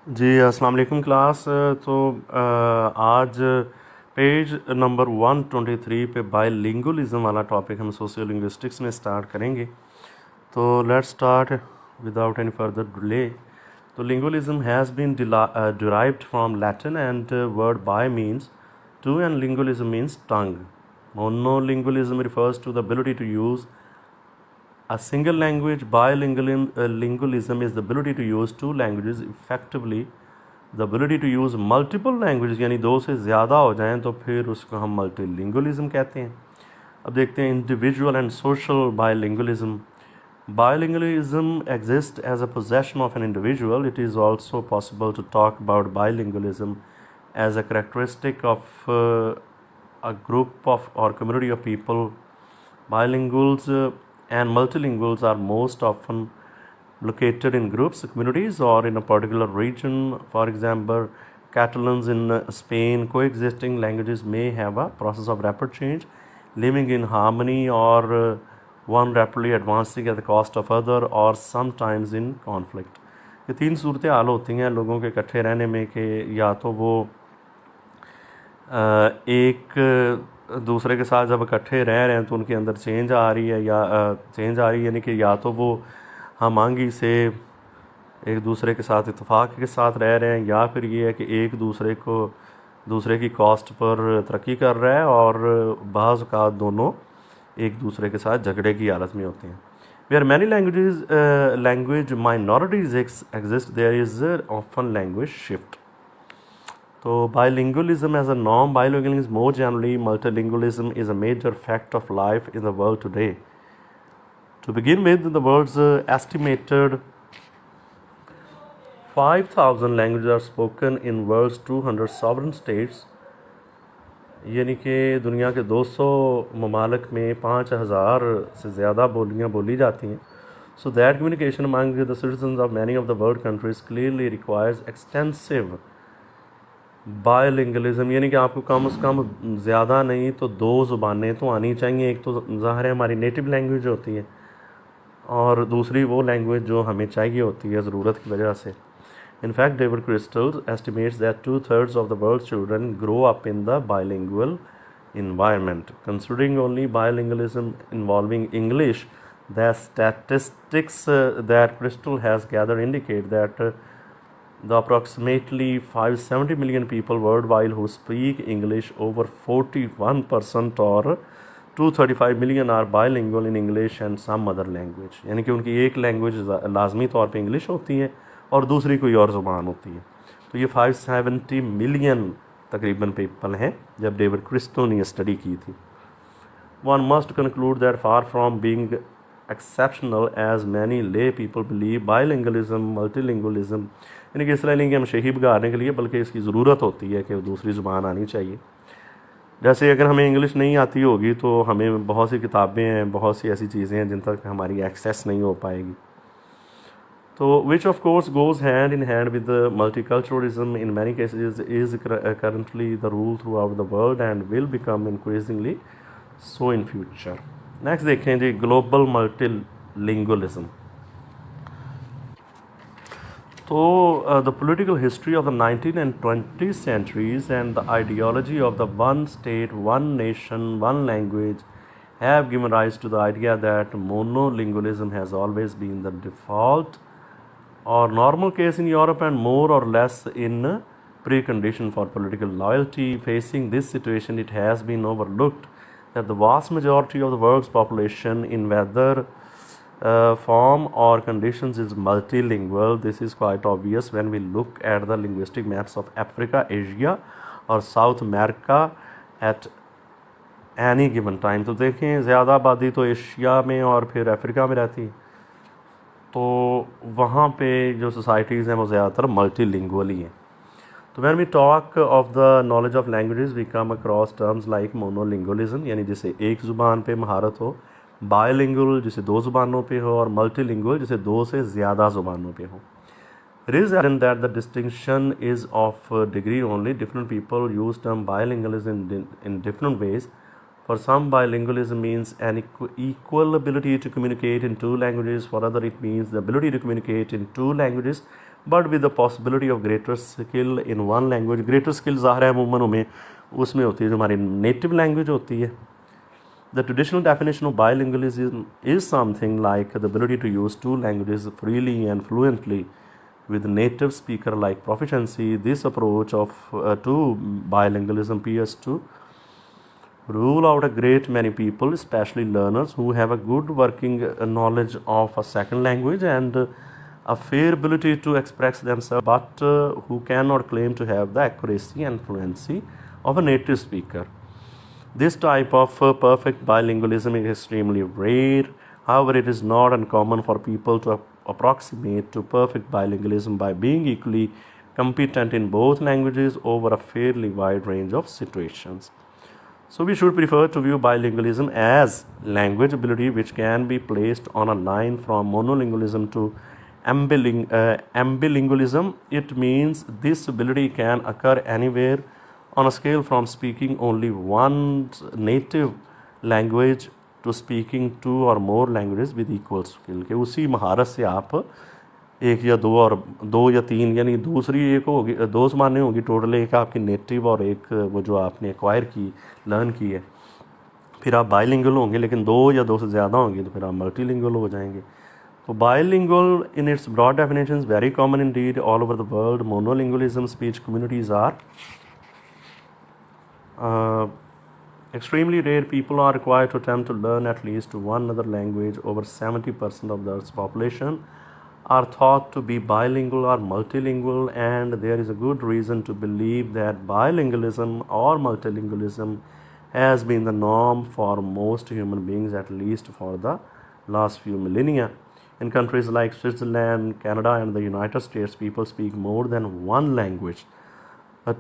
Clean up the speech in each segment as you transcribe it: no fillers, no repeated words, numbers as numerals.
जी अस्सलाम वालेकुम क्लास। तो आज पेज नंबर 123 पे बायलिंगुअलिज्म वाला टॉपिक हम सोशियो लिंग्विस्टिक्स में स्टार्ट करेंगे। तो let's start without any further delay. तो lingualism has been derived from Latin and word by means to, and lingualism means tongue. Monolingualism refers to the ability to use a single language. Bilingualism is the ability to use two languages effectively. The ability to use multiple language यानी दो से ज़्यादा हो जाएं तो फिर उसको हम मल्टीलिंगुअलिज्म कहते हैं। अब देखते हैं individual and social bilingualism. Bilingualism exists as a possession of an individual. It is also possible to talk about bilingualism as a characteristic of a group of or community of people. Bilinguals and multilinguals are most often located in groups, communities, or in a particular region. For example, Catalans in Spain, coexisting languages may have a process of rapid change, living in harmony, or one rapidly advancing at the cost of other, or sometimes in conflict. ये तीन सूरतें हाल होती हैं लोगों के इकट्ठे रहने में कि या तो वो एक दूसरे के साथ जब इकट्ठे रह रहे हैं तो उनके अंदर चेंज आ रही है, या चेंज आ रही है यानी कि या तो वो हम आंगी से एक दूसरे के साथ इत्तेफाक के साथ रह रहे हैं, या फिर ये है कि एक दूसरे की कॉस्ट पर तरक्की कर रहा है, और बाज़ औक़ात दोनों एक दूसरे के साथ झगड़े की हालत में होते हैं। Where many language minorities exist there is often language shift. तो bilingualism as a norm, bilingualism more generally, multilingualism is a major fact of life in the world today. To begin with, the world's estimated 5,000 languages are spoken in world's 200 sovereign states, यानी कि दुनिया के 200 ममालिक में 5,000 से ज़्यादा बोलियाँ बोली जाती हैं। So that communication among the citizens of many of the world countries clearly requires extensive बायलिंगलिज्म, यानी कि आपको कम से कम ज़्यादा नहीं तो दो ज़ुबानें तो आनी चाहिए। एक तो ज़ाहिर है हमारी नेटिव लैंग्वेज होती है, और दूसरी वो लैंग्वेज जो हमें चाहिए होती है ज़रूरत की वजह से। In fact, David Crystal estimates that 2/3 of the world's children grow up in the bilingual environment. Considering only bilingualism involving English, the statistics that Crystal has gathered indicate that the approximately 570 million people worldwide who speak English, over 41% or 235 million are bilingual in English and some other language. यानी कि उनकी एक language लाजमी तौर पे English होती है और दूसरी कोई और ज़ुबान होती है। तो ये 570 मिलियन तकरीबन पीपल हैं जब डेविड क्रिस्टो ने स्टडी की थी। One must conclude that far from being exceptional as many lay people believe, bilingualism, multilingualism, यानी कि इसलिए नहीं कि हम शही बिगाड़ने के लिए, बल्कि इसकी ज़रूरत होती है कि दूसरी ज़ुबान आनी चाहिए। जैसे अगर हमें इंग्लिश नहीं आती होगी तो हमें बहुत सी किताबें हैं, बहुत सी ऐसी चीज़ें हैं जिन तक हमारी एक्सेस नहीं हो पाएगी। तो which of course goes hand in hand with the multiculturalism in many cases is currently the rule throughout the world and will become increasingly so in future. Next देखें जी global multilingualism. So the political history of the 19th and 20th centuries and the ideology of the one state, one nation, one language have given rise to the idea that monolingualism has always been the default or normal case in Europe and more or less in precondition for political loyalty. Facing this situation, it has been overlooked that the vast majority of the world's population in whether form or conditions is multilingual. This is quite obvious when we look at the linguistic maps of Africa, Asia or South America at any given time. तो देखें ज़्यादा आबादी तो Asia में और फिर Africa में रहती, तो वहाँ पे जो सोसाइटीज़ हैं वो ज़्यादातर मल्टीलिंगुअल ही हैं। तो when we talk of the knowledge of languages, we come across terms like monolingualism, यानी जिसे एक ज़ुबान पे महारत हो, बायलिंगुअल जिसे दो ज़ुबानों पे हो, और मल्टीलिंगुअल जिसे दो से ज़्यादा ज़ुबानों पे हो। It is evident that the distinction is of degree only. Different people use term bilingualism in different ways. For some, bilingualism means an equal ability to communicate in two languages. For others, it means the ability to communicate in two languages but with the possibility of greater skill in one language. Greater skill ज़ाहिर है अमूमन हमें उसमें होती है जो हमारी native language होती है। The traditional definition of bilingualism is something like the ability to use two languages freely and fluently with native speaker like proficiency. This approach of to bilingualism appears to rule out a great many people, especially learners who have a good working knowledge of a second language and a fair ability to express themselves, but who cannot claim to have the accuracy and fluency of a native speaker. This type of perfect bilingualism is extremely rare. However, it is not uncommon for people to approximate to perfect bilingualism by being equally competent in both languages over a fairly wide range of situations. So we should prefer to view bilingualism as language ability which can be placed on a line from monolingualism to ambilingualism. It means this ability can occur anywhere on a scale from speaking only one native language to speaking two और more language with equal skill के उसी महारत से आप एक या दो और दो या तीन यानी दूसरी एक होगी, दो ज़बानें होगी टोटल, एक आपकी नेटिव और एक वो जो आपने एक्वायर की लर्न की है, फिर आप बाइलिंगुअल होंगे, लेकिन दो या दो से ज़्यादा होंगे तो फिर आप मल्टीलिंगुअल हो जाएंगे। तो bilingual in its broad definition is very common indeed all over the world. Monolingualism speech communities are extremely rare. People are required to attempt to learn at least one other language. Over 70% of the Earth's population are thought to be bilingual or multilingual, and there is a good reason to believe that bilingualism or multilingualism has been the norm for most human beings, at least for the last few millennia. In countries like Switzerland, Canada, and the United States, people speak more than one language.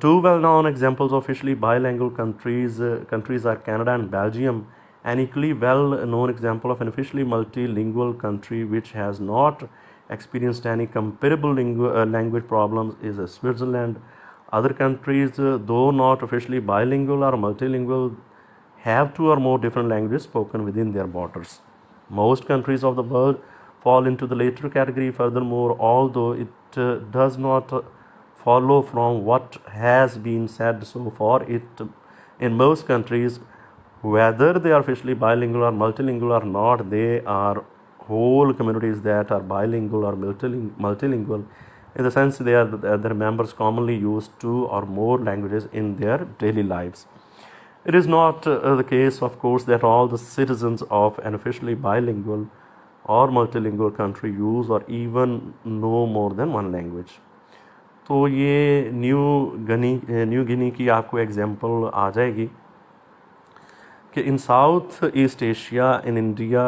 Two well-known examples of officially bilingual countries are Canada and Belgium. An equally well-known example of an officially multilingual country which has not experienced any comparable language problems is Switzerland. Other countries, though not officially bilingual or multilingual, have two or more different languages spoken within their borders. Most countries of the world fall into the latter category. Furthermore, although it does not follow from what has been said so far, it in most countries, whether they are officially bilingual or multilingual or not, they are whole communities that are bilingual or multilingual in the sense their members commonly use two or more languages in their daily lives. It is not the case, of course, that all the citizens of an officially bilingual or multilingual country use or even know more than one language. तो ये New Guinea की आपको example आ जाएगी कि in South East Asia, in India,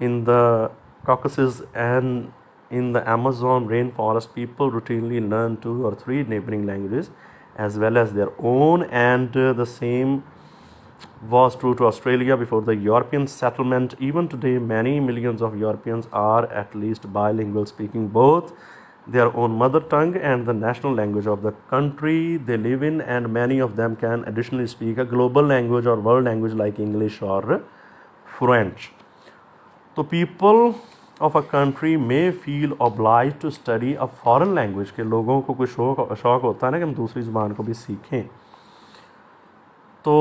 in the Caucasus and in the Amazon rainforest, people routinely learn 2 or 3 neighboring languages as well as their own, and the same was true to Australia before the European settlement. Even today, many millions of Europeans are at least bilingual, speaking both their own mother tongue and the national language of the country they live in, and many of them can additionally speak a global language or world language like English or French. So people of a country may feel obliged to study a foreign language, के लोगों को कोई शौक होता है ना कि हम दूसरी ज़बान को भी सीखें, तो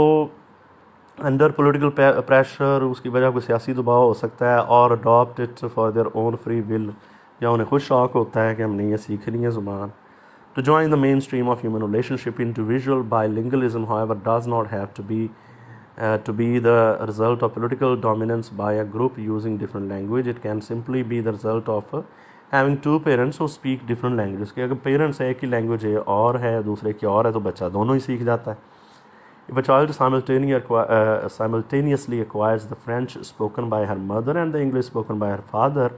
अंडर पॉलिटिकल प्रेशर, उसकी वजह कोई सियासी दबाव हो सकता है, और adopt it for their own free will, या उन्हें खुद शौक होता है कि हमने ये सीखनी है ज़ुबान. To join the mainstream of human relationship, individual bilingualism, however, does not have to be the result of political dominance by a group using different language. It can simply be the result of having two parents who speak different languages. कि अगर parents एक ही language है और है दूसरे की और है तो बच्चा दोनों ही सीख जाता है. If a child simultaneously acquires the French spoken by her mother and the English spoken by her father,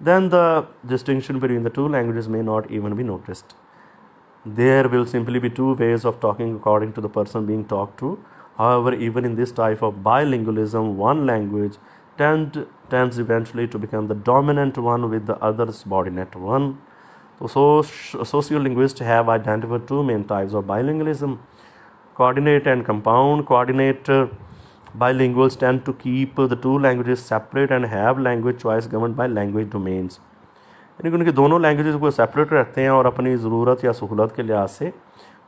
then the distinction between the two languages may not even be noticed. There will simply be two ways of talking according to the person being talked to. However, even in this type of bilingualism, one language tends eventually to become the dominant one with the other subordinate one. So sociolinguists have identified two main types of bilingualism: coordinate and compound. Coordinate bilinguals tend to keep the two languages separate and have language choice governed by language domains. यानी कि उनकी दोनों languages को separate रखते हैं और अपनी ज़रूरत या सहूलत के लिहाज से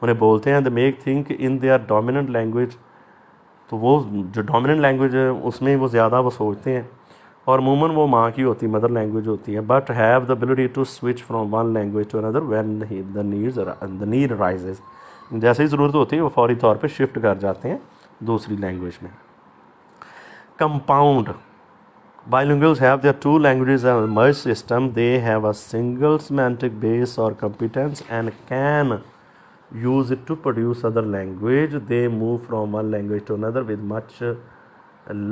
उन्हें बोलते हैं। The make think in their dominant language, तो वो जो डोमिनेंट लैंग्वेज है उसमें वो ज़्यादा वो सोचते हैं और अमूमन वो माँ की होती है, मदर लैंग्वेज होती है। But have the ability to switch from one language to another when the need arises, जैसे ही ज़रूरत होती है वो फौरी तौर पे शिफ्ट कर जाते हैं दूसरी लैंग्वेज में। Compound, bilinguals have their two languages as a merged system. They have a single semantic base or competence and can use it to produce other language. They move from one language to another with much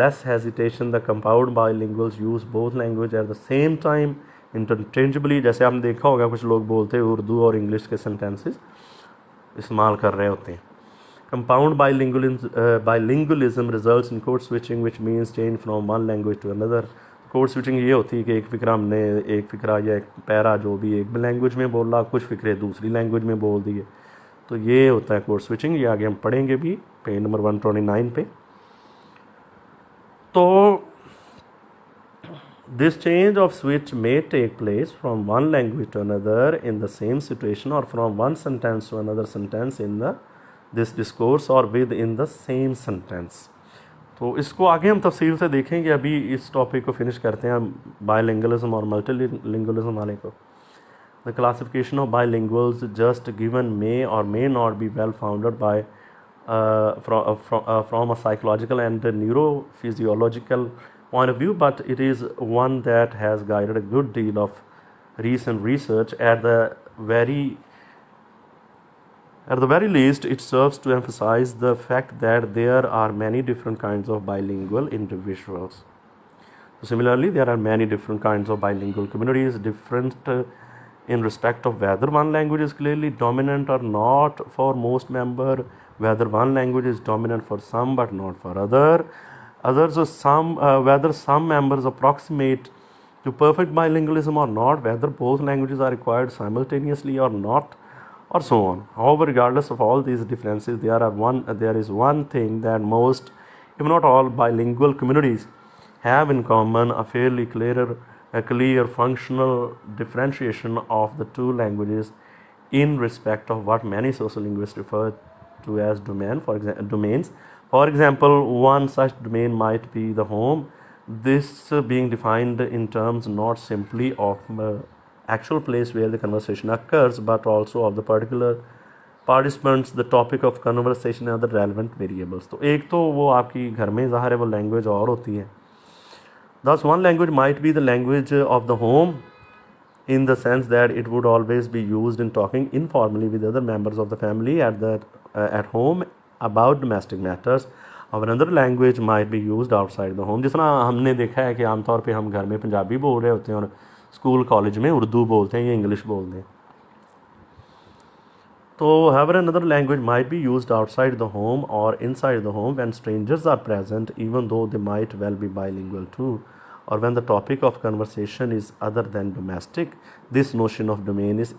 less hesitation. The compound bilinguals use both language at the same time interchangeably. जैसे आपने देखा होगा कुछ लोग बोलते हैं उर्दू और English के सेंटेंसेस इस्तेमाल कर रहे होते हैं। Compound bilingualism results in code switching, which means change from one language to another. Code switching ये होती है कि एक फ़िक्रा हमने एक फ़िक्रा या एक पैरा जो भी एक लैंग्वेज में बोल रहा, कुछ फ़िक्रे दूसरी लैंग्वेज में बोल दिए, तो ये होता है कोड स्विचिंग। ये आगे हम पढ़ेंगे भी पेज नंबर 129 पे। तो this change off switch may take place from one language to another in the same situation or from one sentence to another sentence in the this discourse और within the same sentence. तो इसको आगे हम तफसील से देखेंगे। अभी इस टॉपिक को फिनिश करते हैं बायलिंगुअलिज्म और मल्टीलिंगुअलिज्म वाले को। The classification of bilinguals just given may or may not be well founded by from a psychological and neurophysiological point of view, but it is one that has guided a good deal of recent research. At the very least, it serves to emphasize the fact that there are many different kinds of bilingual individuals. So similarly, there are many different kinds of bilingual communities, different in respect of whether one language is clearly dominant or not for most members, whether one language is dominant for some but not for others, whether some members approximate to perfect bilingualism or not, whether both languages are required simultaneously or not, or so on. However, regardless of all these differences, there is one thing that most, if not all, bilingual communities have in common: a fairly clear functional differentiation of the two languages in respect of what many sociolinguists refer to as domains. For example, one such domain might be the home, this being defined in terms not simply of actual place where the conversation occurs, but also of the particular participants, the topic of conversation and the relevant variables. तो एक तो वो आपकी घर में ज़ाहिर है वो लैंग्वेज और होती है। Thus, one language might be the language of the home in the sense that it would always be used in talking informally with other members of the family at home about domestic matters. और another language might be used outside the home. जिस तरह हमने देखा है कि आमतौर पे हम घर में पंजाबी बोल रहे होते हैं और स्कूल कॉलेज में उर्दू बोलते हैं या इंग्लिश बोलते हैं। तो however, another language might be used outside the home or inside the home when strangers are present, even though they might well be bilingual too, or when the topic of conversation is other than domestic. This notion of domain is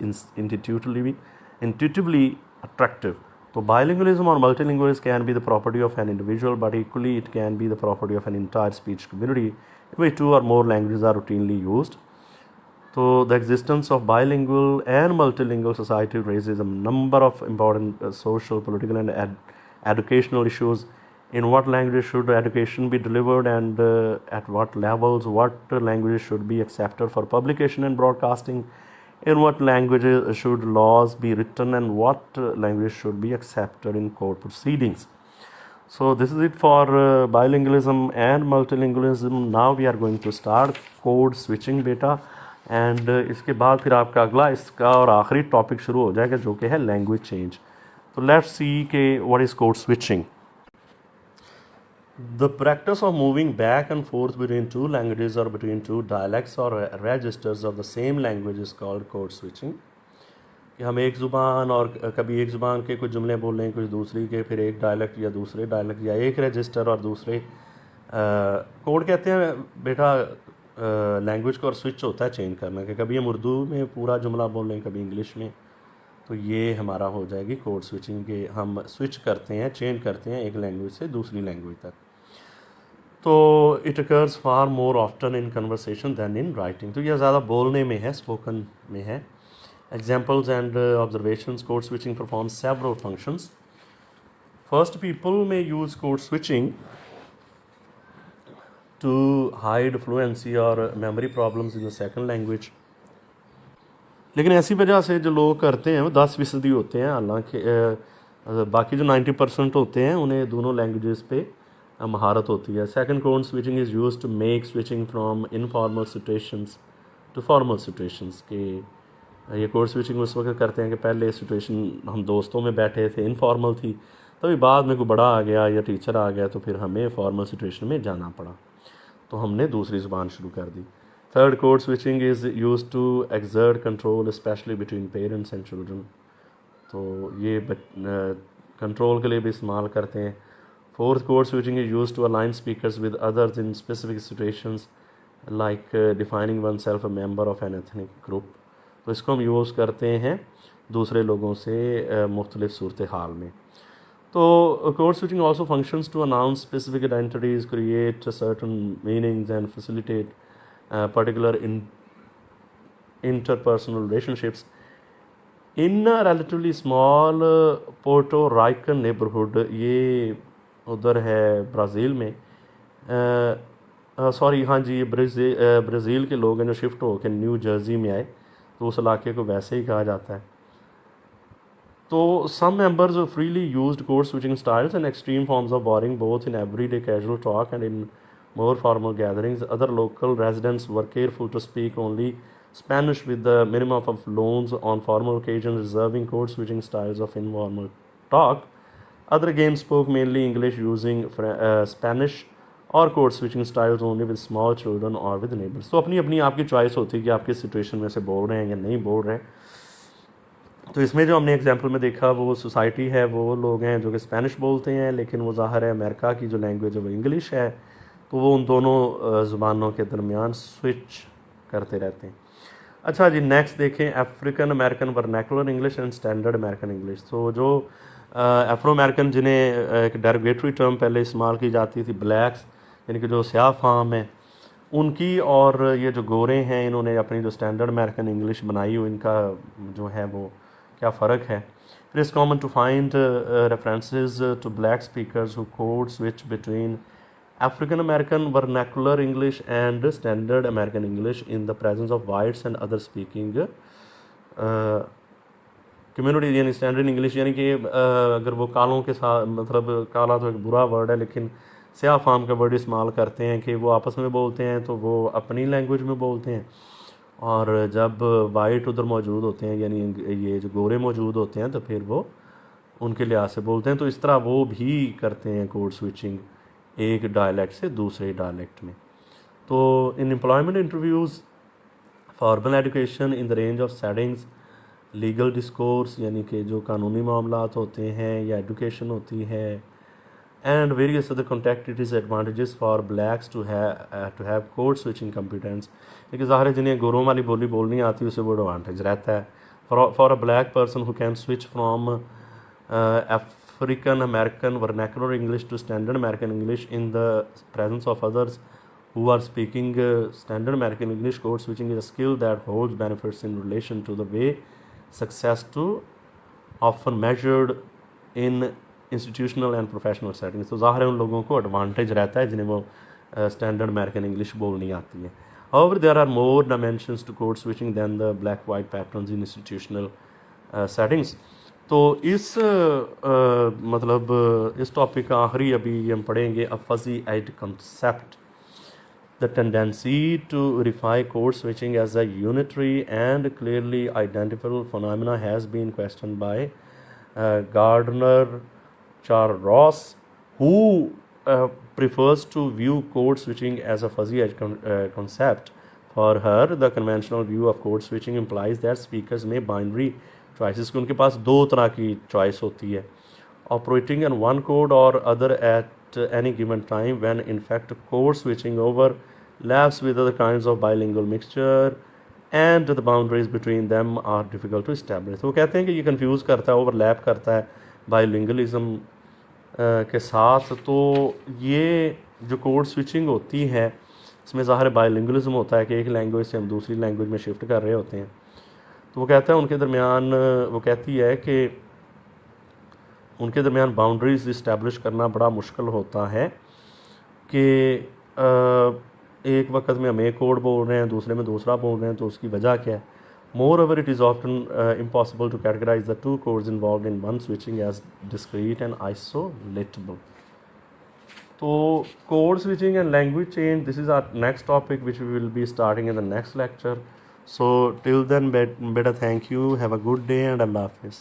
intuitively attractive. So bilingualism or multilingualism can be the property of an individual, but equally it can be the property of an entire speech community in which two or more languages are routinely used. So the existence of bilingual and multilingual society raises a number of important social, political and educational issues. In what languages should education be delivered and at what levels? What languages should be accepted for publication and broadcasting? In what languages should laws be written and what languages should be accepted in court proceedings? So this is it for bilingualism and multilingualism. Now we are going to start code switching beta. And इसके बाद फिर आपका अगला इसका और आखिरी topic शुरू हो जाएगा जो कि है लैंग्वेज चेंज। तो लेट्स सी के what is code switching. The practice of moving back and forth between two languages और बिटवीन टू डायलैक्ट्स और registers of the same language is called code switching. कि हम एक ज़ुबान और कभी एक ज़ुबान के कुछ जुमले बोल रहे हैं, कुछ दूसरी के, फिर एक डायलैक्ट या दूसरे डायलैक्ट या एक रजिस्टर और दूसरे कोड कहते हैं बेटा लैंग्वेज को और स्विच होता है चेंज करना, कि कभी हम उर्दू में पूरा जुमला बोल रहे हैं, कभी इंग्लिश में, तो ये हमारा हो जाएगी कोड स्विचिंग के हम स्विच करते हैं, चेंज करते हैं एक लैंग्वेज से दूसरी लैंग्वेज तक। तो it occurs far more often in conversation than in writing. तो यह ज़्यादा बोलने में है, स्पोकन में है। Examples and observations, code switching perform several functions. First, people may use code switching to hide fluency or memory problems in the second language। लेकिन ऐसी वजह से जो लोग करते हैं वो 10% होते हैं, हालांकि बाकी जो 90% होते हैं उन्हें दोनों लैंग्वेजेस पे महारत होती है। Second, code switching is use to make switching from informal situations to formal situations. के ये कोड स्विचिंग उस वक्त करते हैं कि पहले सिचुएशन हम दोस्तों में बैठे थे, इनफॉर्मल थी, तभी बाद में कोई बड़ा आ गया या टीचर आ गया तो फिर हमें फॉर्मल सिचुएशन में जाना पड़ा, तो हमने दूसरी ज़ुबान शुरू कर दी। Third, code switching is use to exert control especially between parents and children. तो ये कंट्रोल के लिए भी इस्तेमाल करते हैं। Fourth, code switching is use to align speakers with others in specific situations like defining oneself a member of an ethnic group. तो इसको हम यूज़ करते हैं दूसरे लोगों से मुख्तलिफ सूरत हाल में। तो code switching also functions to announce specific identities, create certain meanings and facilitate particular interpersonal relationships. In a relatively small Puerto Rican neighborhood, ये उधर है ब्राज़ील में, सॉरी हाँ जी, ब्राज़ील के लोग हैं जो शिफ्ट होकर न्यू जर्सी में आए, तो उस इलाके को वैसे ही कहा जाता है। तो some members freely used code switching styles and extreme forms of borrowing both in everyday casual talk and in more formal gatherings. Other local residents were careful to speak only Spanish with the minimum of loans on formal occasions, reserving code switching styles of informal talk. Other again spoke mainly English using Spanish or code switching styles only with small children or with neighbors. तो अपनी अपनी आपकी choice होती है कि आप किस situation में से बोल रहे हैं या नहीं बोल रहे हैं। तो इसमें जो हमने एग्जांपल में देखा वो सोसाइटी है, वो लोग हैं जो कि स्पेनिश बोलते हैं, लेकिन वो ज़ाहिर है अमेरिका की जो लैंग्वेज है वो इंग्लिश है, तो वो उन दोनों ज़ुबानों के दरमियान स्विच करते रहते हैं। अच्छा जी, नेक्स्ट देखें, African American vernacular English and standard American English. तो जो अफ्रो अमेरिकन जिन्हें एक डेरोगेटरी टर्म पहले इस्तेमाल की जाती थी, ब्लैक्स यानी कि जो स्याह फाम है उनकी, और ये जो गोरे हैं इन्होंने अपनी जो स्टैंडर्ड अमेरिकन इंग्लिश बनाई हो, इनका जो है वो क्या फ़र्क है। It is common to find references to black speakers who code switch between African American vernacular English and standard American English in the presence of whites and other speaking community। यानी स्टैंडर्ड इंग्लिश यानी कि अगर वो कालों के साथ, मतलब काला तो एक बुरा वर्ड है, लेकिन स्याह फाम का वर्ड इस्तेमाल करते हैं कि वो आपस में बोलते हैं तो वो अपनी लैंग्वेज में बोलते हैं, और जब वाइट उधर मौजूद होते हैं यानी ये जो गोरे मौजूद होते हैं तो फिर वो उनके लिहाज से बोलते हैं। तो इस तरह वो भी करते हैं कोड स्विचिंग एक डायलेक्ट से दूसरे डायलेक्ट में। तो in employment interviews, formal education in the range of settings, legal discourse यानी कि जो कानूनी मामलात होते हैं या एजुकेशन होती है, and various other context, it is advantages for blacks to have code switching competence. लेकिन ज़ाहिर जिन्हें गोरों वाली बोली बोलनी आती है उसे वो एडवांटेज रहता है। For a black person who can switch from African American vernacular English to standard American English in the presence of others who are speaking standard American English, code switching is a skill that holds benefits in relation to the way success to often measured in institutional and professional settings। तो ज़ाहिर है उन लोगों को advantage रहता है जिन्हें वो स्टैंडर्ड अमेरिकन इंग्लिश बोलनी आती है। However, there are more dimensions to code switching than the black-white patterns in institutional settings। तो इस मतलब इस टॉपिक का आखिरी अभी हम पढ़ेंगे, अ फजी एड concept, the tendency to reify code switching as a unitary and clearly identifiable phenomena has been question by Gardner Chloros, who prefers to view code switching as a fuzzy edge concept। For her, the conventional view of code switching implies that speakers may binary choices, कि उनके पास दो तरह की choice होती है, operating in one code or other at any given time, when in fact code switching overlaps with other kinds of bilingual mixture and the boundaries between them are difficult to establish। तो वो कहते हैं कि ये confuse करता है, overlap करता है bilingualism के साथ, तो ये जो कोड स्विचिंग होती है इसमें ज़ाहिर बायलिंगुअलिज्म होता है कि एक लैंग्वेज से हम दूसरी लैंग्वेज में शिफ्ट कर रहे होते हैं। तो वो कहता है उनके दरमियान, वो कहती है कि उनके दरमियान बाउंड्रीज इस्टेब्लिश करना बड़ा मुश्किल होता है कि एक वक्त में हम एक कोड बोल रहे हैं, दूसरे में दूसरा बोल रहे हैं, तो उसकी वजह क्या है। Moreover it is often impossible to categorize the two codes involve in one switching as discrete and isolatable. तो code switching and language change, this is our next topic which we will be starting in the next lecture. So till then, better thank you, have a good day, and Allah Hafiz.